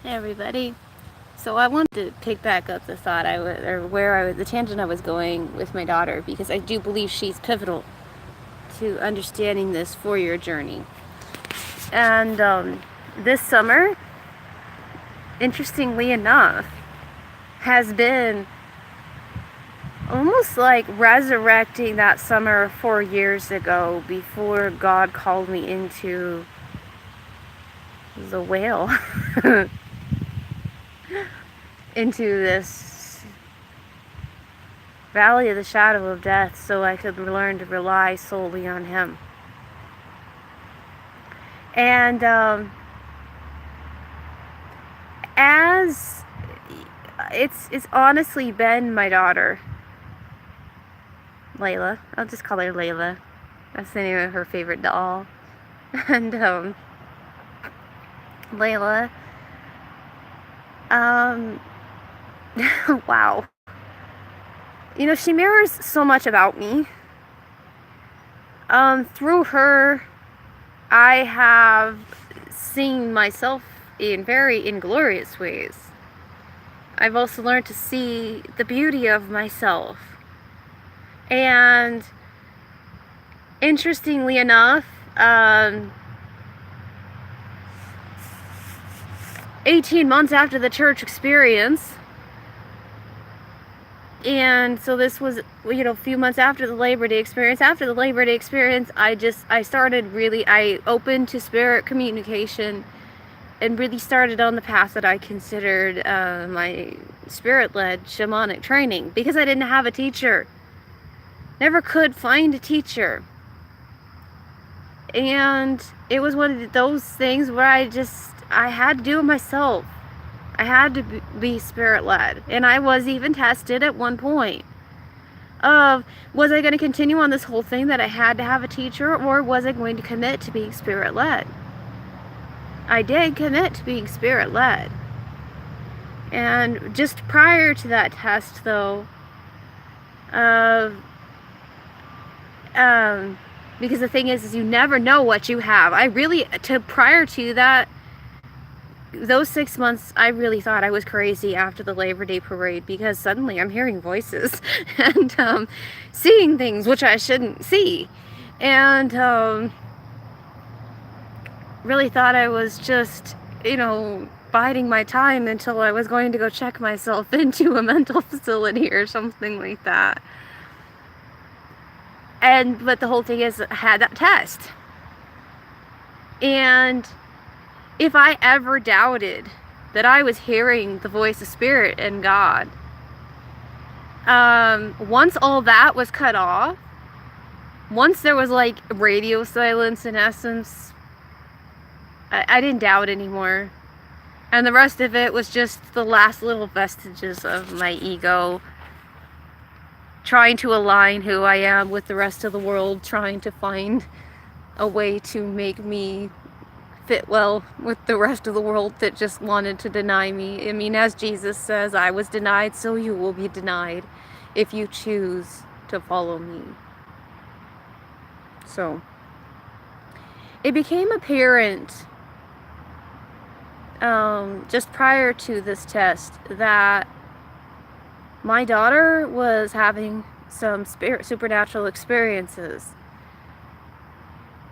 Hey everybody. So I wanted to pick back up the thought the tangent I was going with my daughter, because I do believe she's pivotal to understanding this 4-year journey. And this summer, interestingly enough, has been almost like resurrecting that summer 4 years ago before God called me into the whale, into this valley of the shadow of death, so I could learn to rely solely on Him. And as it's honestly been my daughter, Layla. I'll just call her Layla. That's the name of her favorite doll. And Layla, wow. You know, she mirrors so much about me. Through her, I have seen myself in very inglorious ways. I've also learned to see the beauty of myself. And interestingly enough, 18 months after the church experience, and so this was, a few months after the Labor Day experience. After the Labor Day experience, I opened to spirit communication and really started on the path that I considered my spirit-led shamanic training, because I didn't have a teacher. Never could find a teacher. And it was one of those things where I had to do it myself. I had to be spirit-led. And I was even tested at one point of, was I going to continue on this whole thing that I had to have a teacher, or was I going to commit to being spirit-led? I did commit to being spirit-led. And just prior to that test, though, because the thing is you never know what you have. Prior to that, those 6 months, I really thought I was crazy after the Labor Day parade, because suddenly I'm hearing voices and seeing things which I shouldn't see. And really thought I was just, biding my time until I was going to go check myself into a mental facility or something like that. But the whole thing is, I had that test. And if I ever doubted that I was hearing the voice of Spirit and God, once all that was cut off, once there was like radio silence in essence, I didn't doubt anymore. And the rest of it was just the last little vestiges of my ego trying to align who I am with the rest of the world, trying to find a way to make me fit well with the rest of the world that just wanted to deny me. I mean, as Jesus says, I was denied, so you will be denied if you choose to follow me. So it became apparent just prior to this test that my daughter was having some supernatural experiences.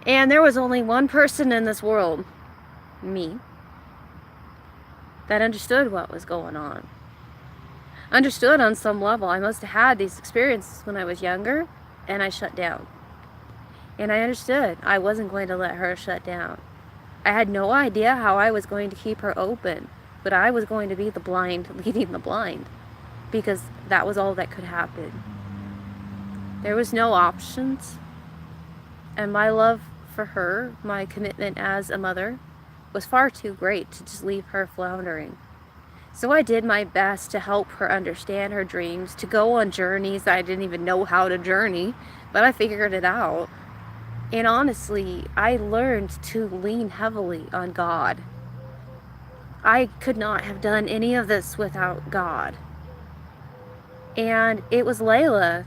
And there was only one person in this world, me, that understood what was going on. Understood on some level. I must have had these experiences when I was younger, and I shut down. And I understood I wasn't going to let her shut down. I had no idea how I was going to keep her open, but I was going to be the blind leading the blind, because that was all that could happen. There was no options, and my love for her, my commitment as a mother, was far too great to just leave her floundering. So I did my best to help her understand her dreams, to go on journeys that I didn't even know how to journey, but I figured it out. And honestly, I learned to lean heavily on God. I could not have done any of this without God. And it was Layla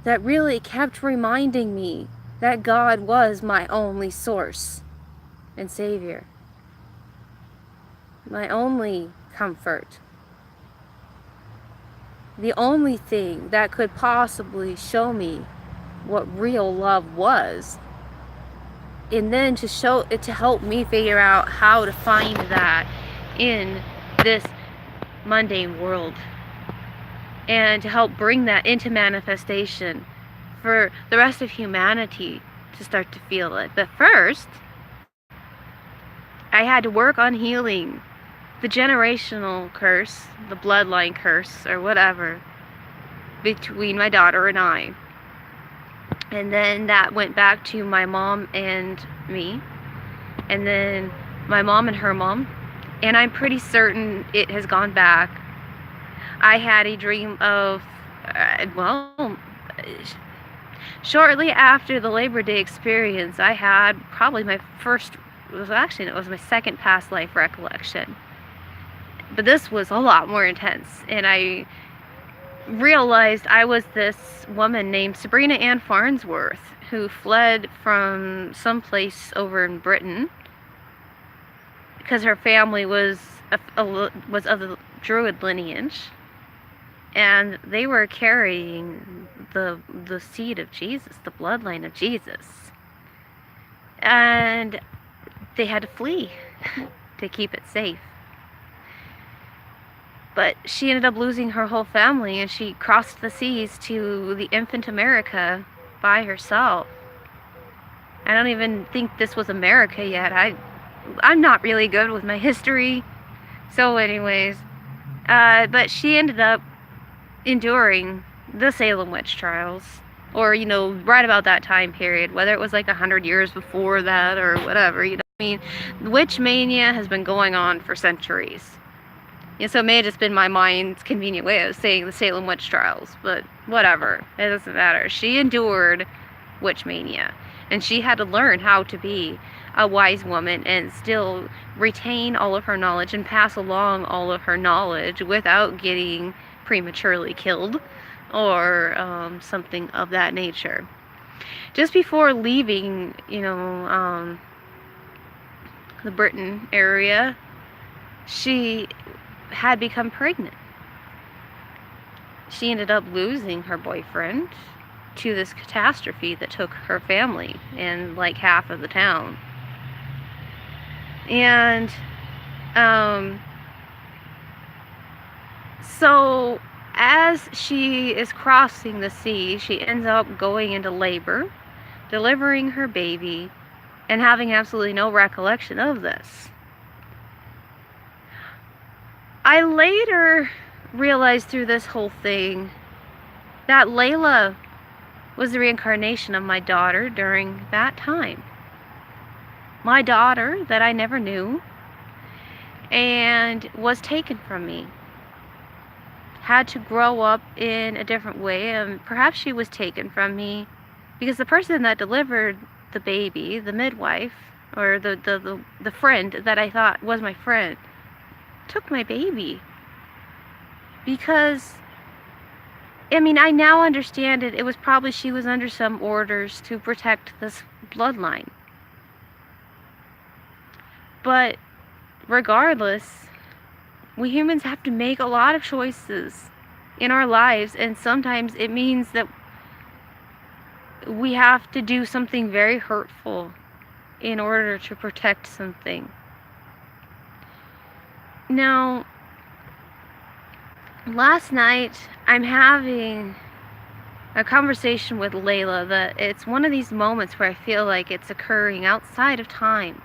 that really kept reminding me that God was my only source and Savior. my only comfort, the only thing that could possibly show me what real love was, and then to show it, to help me figure out how to find that in this mundane world, and to help bring that into manifestation for the rest of humanity to start to feel it. But first, I had to work on healing the generational curse, the bloodline curse, or whatever, between my daughter and I. And then that went back to my mom and me, and then my mom and her mom, and I'm pretty certain it has gone back. I had a dream of, shortly after the Labor Day experience, I had probably my first, it was my second past life recollection. But this was a lot more intense, and I realized I was this woman named Sabrina Ann Farnsworth, who fled from someplace over in Britain because her family was of the Druid lineage, and they were carrying the seed of Jesus, the bloodline of Jesus, and they had to flee to keep it safe. But she ended up losing her whole family, and she crossed the seas to the infant America by herself. I don't even think this was America yet. I'm not really good with my history. So anyways, but she ended up enduring the Salem witch trials, or, right about that time period, whether it was like 100 years before that or whatever, witch mania has been going on for centuries. So it may have just been my mind's convenient way of saying the Salem witch trials, but whatever, it doesn't matter. She endured witch mania, and she had to learn how to be a wise woman and still retain all of her knowledge and pass along all of her knowledge without getting prematurely killed or something of that nature. Just before leaving, the Britain area, she had become pregnant. She ended up losing her boyfriend to this catastrophe that took her family and like half of the town. And so as she is crossing the sea, she ends up going into labor, delivering her baby, and having absolutely no recollection of this. I later realized through this whole thing that Layla was the reincarnation of my daughter during that time. My daughter that I never knew and was taken from me. Had to grow up in a different way, and perhaps she was taken from me because the person that delivered the baby, the midwife, or the friend that I thought was my friend, took my baby. Because I now understand it. It was probably she was under some orders to protect this bloodline. But regardless, we humans have to make a lot of choices in our lives, and sometimes it means that we have to do something very hurtful in order to protect something. Now, last night I'm having a conversation with Layla that it's one of these moments where I feel like it's occurring outside of time.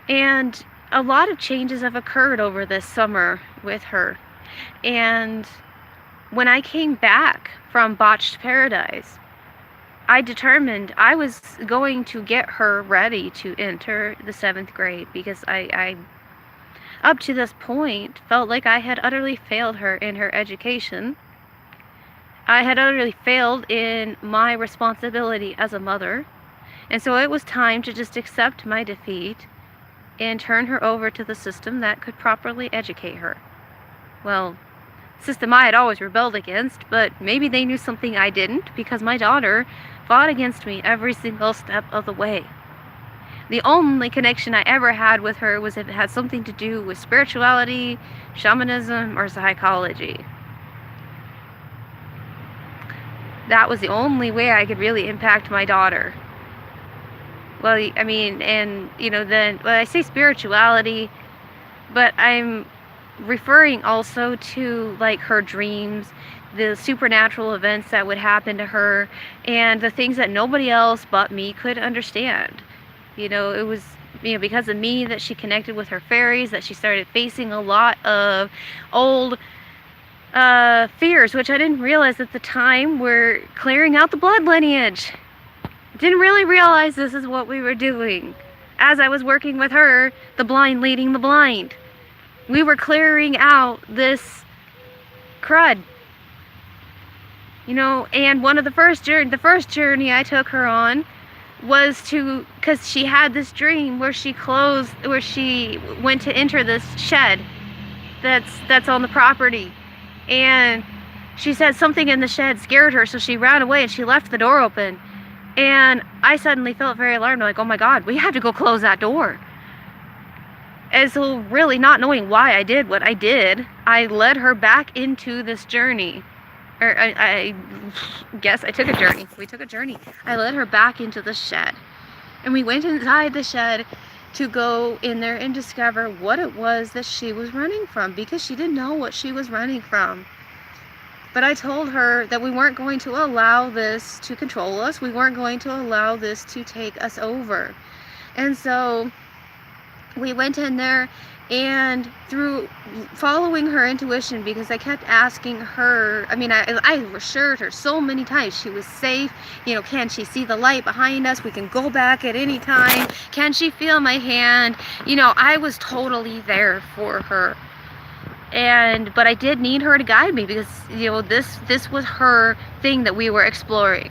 And a lot of changes have occurred over this summer with her. And when I came back from Botched Paradise, I determined I was going to get her ready to enter the 7th grade, because I up to this point felt like I had utterly failed her in her education. I had utterly failed in my responsibility as a mother. And so it was time to just accept my defeat and turn her over to the system that could properly educate her. Well, system I had always rebelled against, but maybe they knew something I didn't, because my daughter fought against me every single step of the way. The only connection I ever had with her was if it had something to do with spirituality, shamanism, or psychology. That was the only way I could really impact my daughter. Well, I mean, and, you know, then, well, I say spirituality, but I'm referring also to, like, her dreams, the supernatural events that would happen to her, and the things that nobody else but me could understand. You know, it was, you know, because of me that she connected with her fairies, that she started facing a lot of old fears, which I didn't realize at the time were clearing out the blood lineage. Didn't really realize this is what we were doing. As I was working with her, the blind leading the blind. We were clearing out this crud. You know, and one of the first journey I took her on was to, because she had this dream where she went to enter this shed that's on the property. And she said something in the shed scared her, so she ran away and she left the door open. And I suddenly felt very alarmed, like, oh my God, we have to go close that door. And so, really not knowing why I did what I did, I led her back into this journey. Or I guess I took a journey. We took a journey. I led her back into the shed. And we went inside the shed to go in there and discover what it was that she was running from, because she didn't know what she was running from. But I told her that we weren't going to allow this to control us. We weren't going to allow this to take us over. And so we went in there, and through following her intuition, because I kept asking her, I mean, I assured her so many times she was safe. You know, can she see the light behind us? We can go back at any time. Can she feel my hand? You know, I was totally there for her. But I did need her to guide me, because, you know, this was her thing that we were exploring.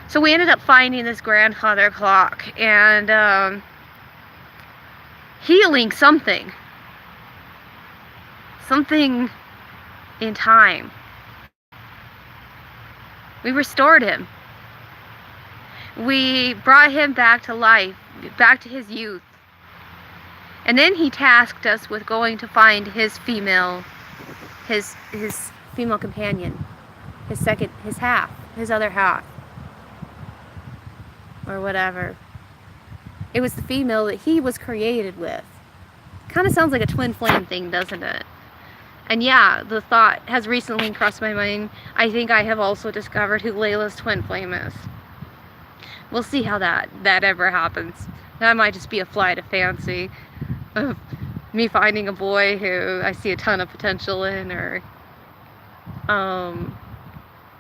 So we ended up finding this grandfather clock and healing something in time. We restored him. We brought him back to life, back to his youth. And then he tasked us with going to find his female companion, his other half, or whatever. It was the female that he was created with. Kind of sounds like a twin flame thing, doesn't it? And yeah, the thought has recently crossed my mind. I think I have also discovered who Layla's twin flame is. We'll see how that ever happens. That might just be a flight of fancy of me finding a boy who I see a ton of potential in, or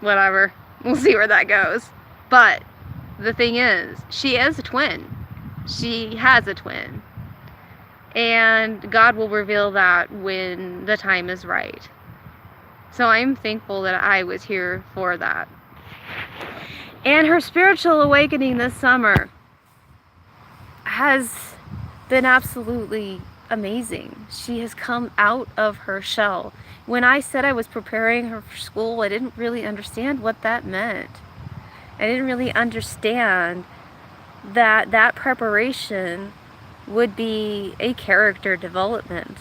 whatever. We'll see where that goes. But the thing is, she is a twin. She has a twin. And God will reveal that when the time is right. So I'm thankful that I was here for that. And her spiritual awakening this summer has been absolutely amazing. She has come out of her shell. When I said I was preparing her for school, I didn't really understand what that meant. I didn't really understand that preparation would be a character development,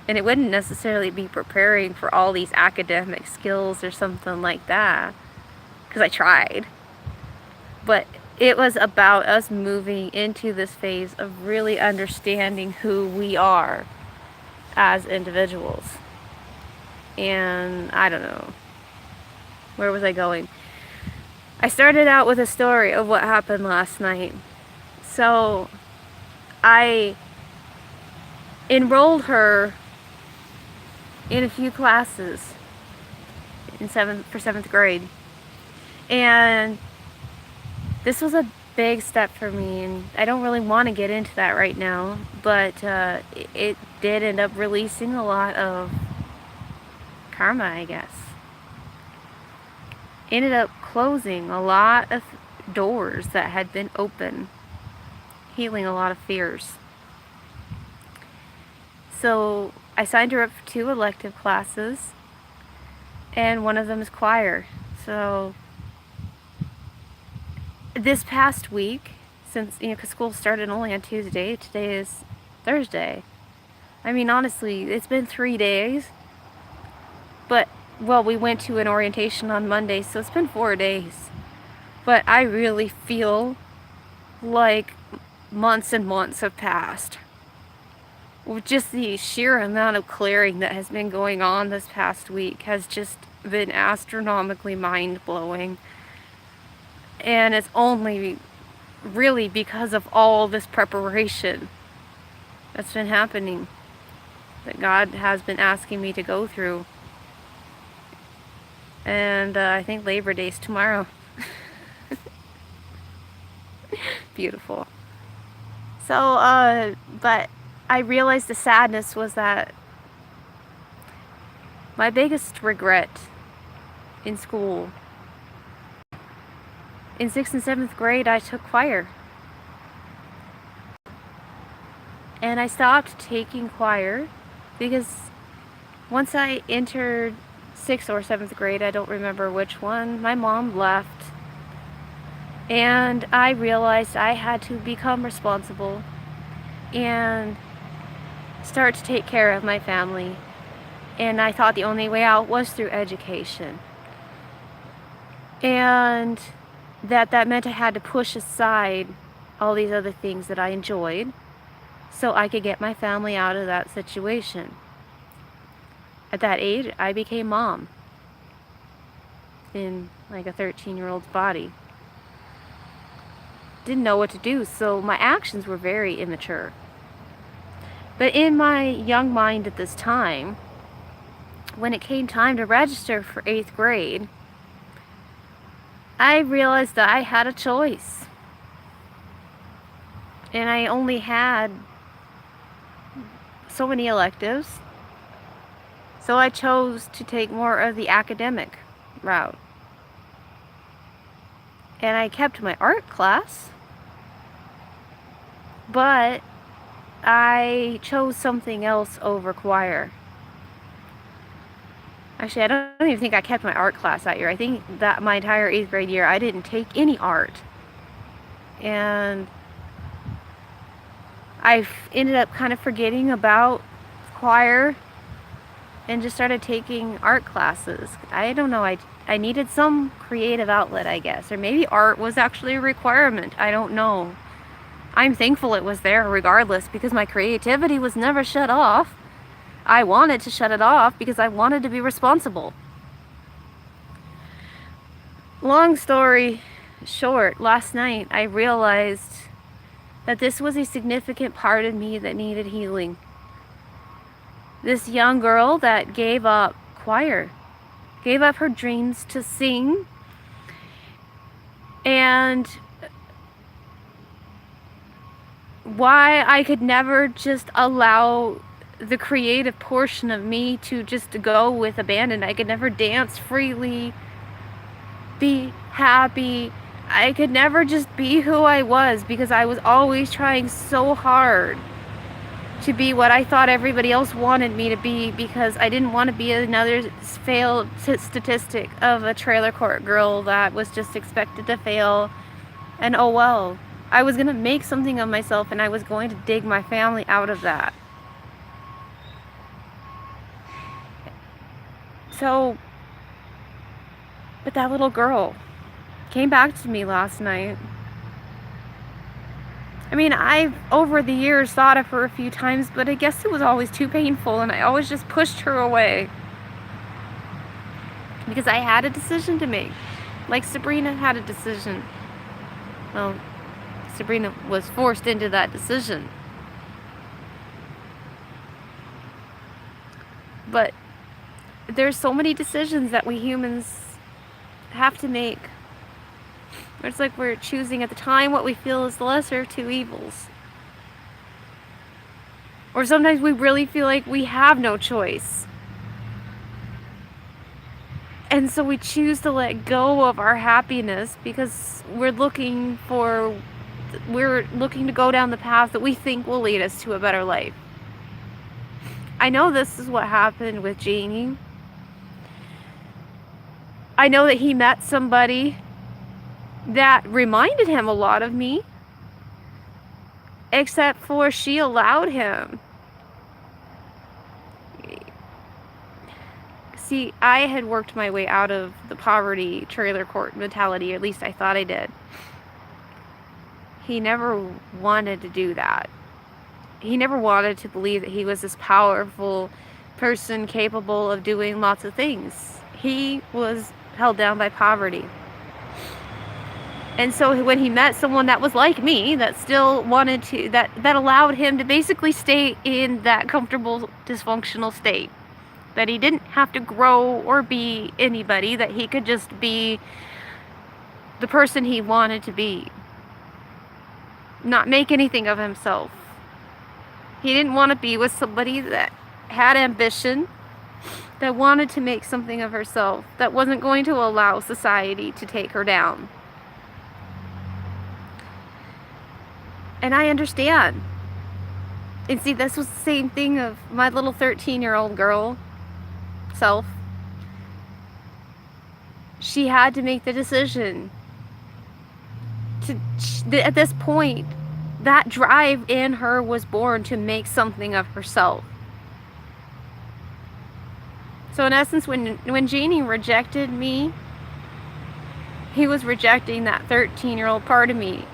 and it wouldn't necessarily be preparing for all these academic skills or something like that, because I tried. But it was about us moving into this phase of really understanding who we are as individuals. And I don't know, where was I going? I started out with a story of what happened last night. So I enrolled her in a few classes for 7th grade. And this was a big step for me, and I don't really want to get into that right now, but it did end up releasing a lot of karma, I guess. Ended up closing a lot of doors that had been open, healing a lot of fears. So I signed her up for 2 elective classes, and one of them is choir. So this past week, since, because school started only on Tuesday. Today is Thursday. I mean, honestly, it's been 3 days. But, well, we went to an orientation on Monday, so it's been 4 days. But I really feel like months and months have passed. With just the sheer amount of clearing that has been going on this past week has just been astronomically mind-blowing. And it's only really because of all this preparation that's been happening that God has been asking me to go through. And I think Labor Day's tomorrow. Beautiful. So, but I realized the sadness was that my biggest regret in school, in 6th and 7th grade, I took choir. And I stopped taking choir because once I entered 6th or 7th grade, I don't remember which one, my mom left. And I realized I had to become responsible and start to take care of my family. And I thought the only way out was through education. And that meant I had to push aside all these other things that I enjoyed so I could get my family out of that situation. At that age, I became mom in like a 13-year-old's body. Didn't know what to do, so my actions were very immature. But in my young mind at this time, when it came time to register for 8th grade, I realized that I had a choice. And I only had so many electives, so I chose to take more of the academic route. And I kept my art class, but I chose something else over choir. Actually, I don't even think I kept my art class that year. I think that my entire 8th grade year, I didn't take any art. And I ended up kind of forgetting about choir and just started taking art classes. I don't know, I needed some creative outlet, I guess. Or maybe art was actually a requirement. I don't know. I'm thankful it was there regardless, because my creativity was never shut off. I wanted to shut it off because I wanted to be responsible. Long story short, last night I realized that this was a significant part of me that needed healing. This young girl that gave up choir, gave up her dreams to sing, and why I could never just allow the creative portion of me to just go with abandon. I could never dance freely, be happy. I could never just be who I was because I was always trying so hard to be what I thought everybody else wanted me to be, because I didn't want to be another failed statistic of a trailer court girl that was just expected to fail. And oh well, I was going to make something of myself, and I was going to dig my family out of that. So, but that little girl came back to me last night. I mean, I've over the years thought of her a few times, but I guess it was always too painful, and I always just pushed her away. Because I had a decision to make. Like Sabrina had a decision. Well, Sabrina was forced into that decision. But there's so many decisions that we humans have to make. It's like we're choosing at the time what we feel is the lesser of two evils. Or sometimes we really feel like we have no choice. And so we choose to let go of our happiness because we're looking to go down the path that we think will lead us to a better life. I know this is what happened with Jamie. I know that he met somebody that reminded him a lot of me. except for she allowed him. See, I had worked my way out of the poverty trailer court mentality, or at least I thought I did. He never wanted to do that. He never wanted to believe that he was this powerful person capable of doing lots of things. He was held down by poverty. And so when he met someone that was like me, that still wanted to, that allowed him to basically stay in that comfortable, dysfunctional state, that he didn't have to grow or be anybody, that he could just be the person he wanted to be, not make anything of himself. He didn't want to be with somebody that had ambition, that wanted to make something of herself, that wasn't going to allow society to take her down. And I understand. And see, this was the same thing of my little 13-year-old girl self. She had to make the decision. At this point, that drive in her was born to make something of herself. So in essence, when Janie rejected me, he was rejecting that 13-year-old part of me.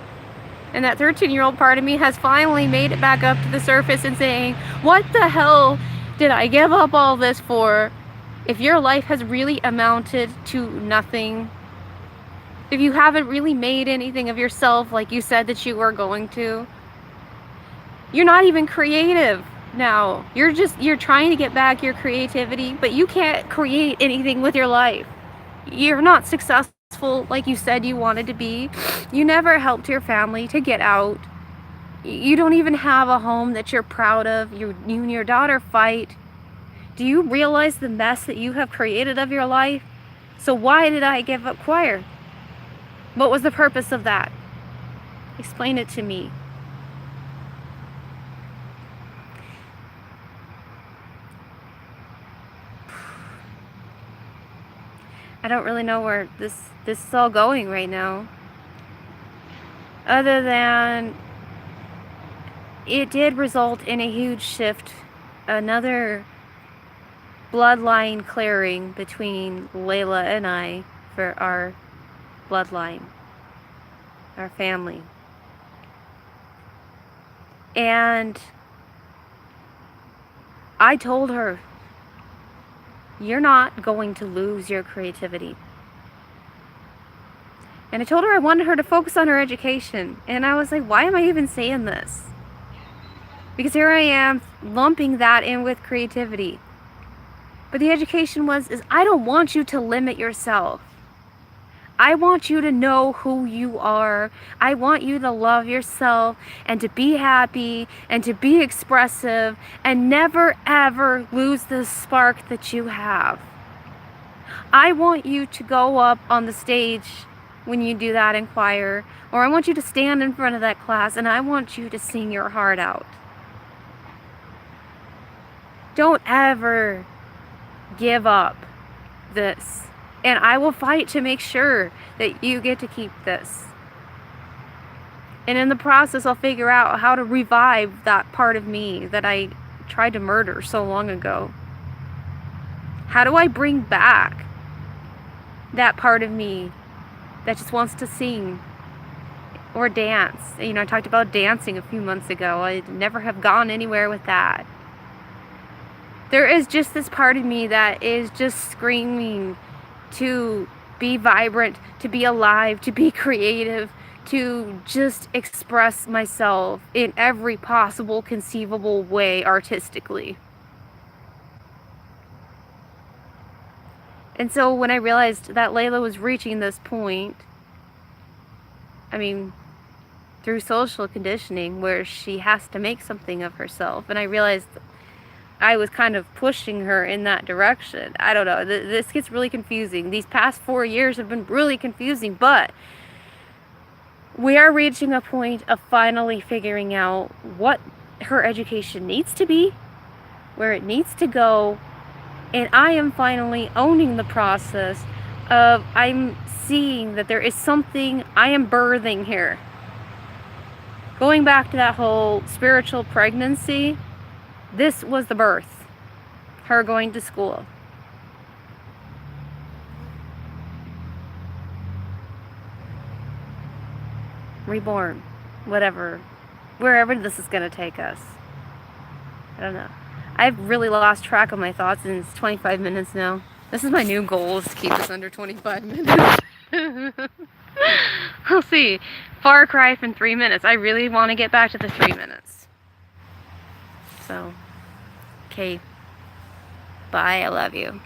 And that 13-year-old part of me has finally made it back up to the surface and saying, what the hell did I give up all this for if your life has really amounted to nothing? If you haven't really made anything of yourself like you said that you were going to? You're not even creative now. You're trying to get back your creativity, but you can't create anything with your life. You're not successful like you said you wanted to be. You never helped your family to get out. You don't even have a home that you're proud of. You and your daughter fight. Do you realize the mess that you have created of your life? So why did I give up choir? What was the purpose of that? Explain it to me. I don't really know where this is all going right now. Other than it did result in a huge shift, another bloodline clearing between Layla and I for our bloodline, our family. And I told her, you're not going to lose your creativity. And I told her I wanted her to focus on her education. And I was like, why am I even saying this? Because here I am lumping that in with creativity. But the education is I don't want you to limit yourself. I want you to know who you are. I want you to love yourself and to be happy and to be expressive and never ever lose the spark that you have. I want you to go up on the stage when you do that in choir, or I want you to stand in front of that class and I want you to sing your heart out. Don't ever give up this. And I will fight to make sure that you get to keep this. And in the process, I'll figure out how to revive that part of me that I tried to murder so long ago. How do I bring back that part of me that just wants to sing or dance? You know, I talked about dancing a few months ago. I never have gone anywhere with that. There is just this part of me that is just screaming to be vibrant, to be alive, to be creative, to just express myself in every possible conceivable way artistically. And so when I realized that Layla was reaching this point, I mean, through social conditioning where she has to make something of herself, and I realized I was kind of pushing her in that direction. I don't know. This gets really confusing. These past 4 years have been really confusing, but we are reaching a point of finally figuring out what her education needs to be, where it needs to go, and I am finally owning the process of I'm seeing that there is something I am birthing here. Going back to that whole spiritual pregnancy, this was the birth. Her going to school. Reborn. Whatever. Wherever this is going to take us. I don't know. I've really lost track of my thoughts, and it's 25 minutes now. This is my new goal, is to keep this under 25 minutes. We'll see. Far cry from 3 minutes. I really want to get back to the 3 minutes. So, okay. Bye. I love you.